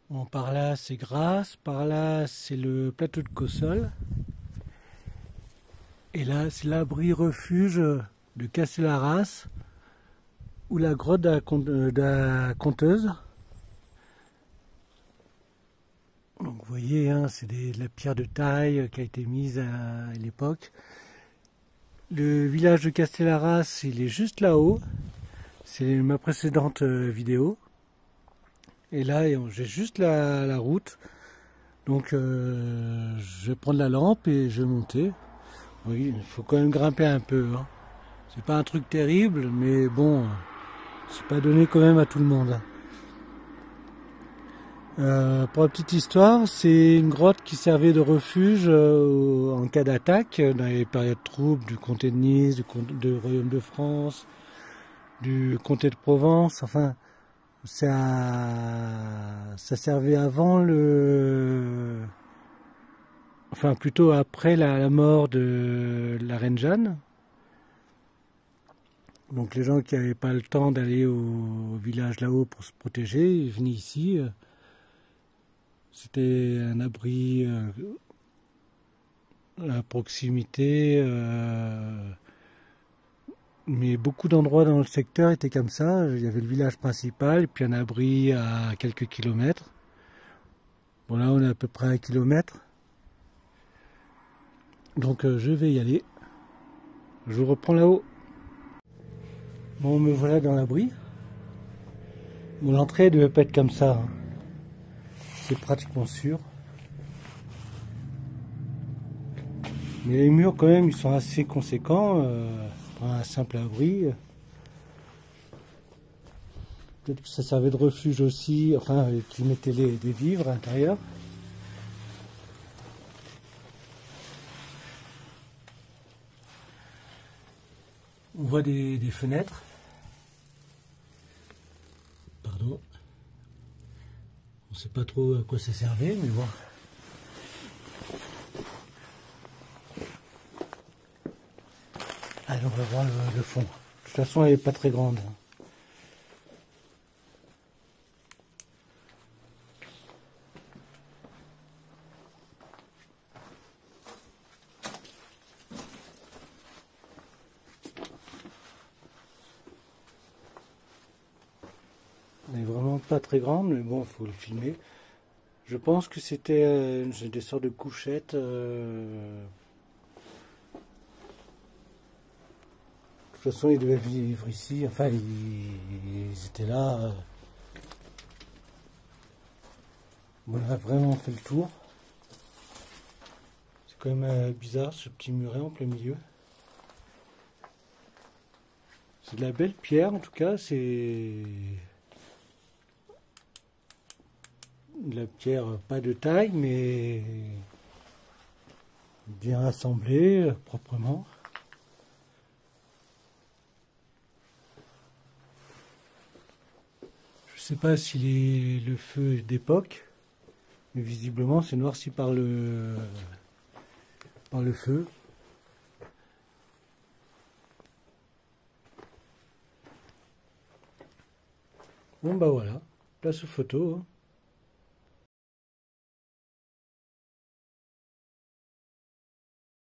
Bon, par là c'est Grasse, par là c'est le plateau de Cossol. Et là c'est l'abri refuge de Castellarras ou la grotte de la Conteuse. Donc vous voyez, hein, c'est de la pierre de taille qui a été mise à l'époque. Le village de Castellarras, il est juste là-haut. C'est ma précédente vidéo. Et là, j'ai juste la route. Donc je vais prendre la lampe et je vais monter. Oui, il faut quand même grimper un peu, hein. C'est pas un truc terrible, mais bon, c'est pas donné quand même à tout le monde. Pour la petite histoire, c'est une grotte qui servait de refuge en cas d'attaque dans les périodes troubles du comté de Nice, du royaume de France, du comté de Provence. Enfin, ça servait avant enfin plutôt après la mort de la reine Jeanne. Donc les gens qui n'avaient pas le temps d'aller au village là-haut pour se protéger, ils venaient ici. C'était un abri à proximité, mais beaucoup d'endroits dans le secteur étaient comme ça. Il y avait le village principal, et puis un abri à quelques kilomètres. Bon, là on est à peu près à 1 kilomètre. Donc je vais y aller. Je vous reprends là-haut. Bon, me voilà dans l'abri. Bon, l'entrée ne devait pas être comme ça, hein. C'est pratiquement sûr. Mais les murs quand même, ils sont assez conséquents pour un simple abri. Peut-être que ça servait de refuge aussi, enfin qu'ils mettaient des vivres à l'intérieur. On voit des fenêtres. Pardon. On ne sait pas trop à quoi ça servait, mais bon. Allez, on va voir le fond. De toute façon, elle n'est pas très grande. Elle n'est vraiment pas très grande, mais bon, il faut le filmer. Je pense que c'était des sortes de couchettes. De toute façon, ils devaient vivre ici. Enfin, ils étaient là. Bon, on a vraiment fait le tour. C'est quand même bizarre, ce petit muret en plein milieu. C'est de la belle pierre, en tout cas. C'est de la pierre pas de taille, mais bien assemblée, proprement. Je sais pas si le feu est d'époque, mais visiblement c'est noirci par le feu. Bon bah voilà, place aux photos, hein.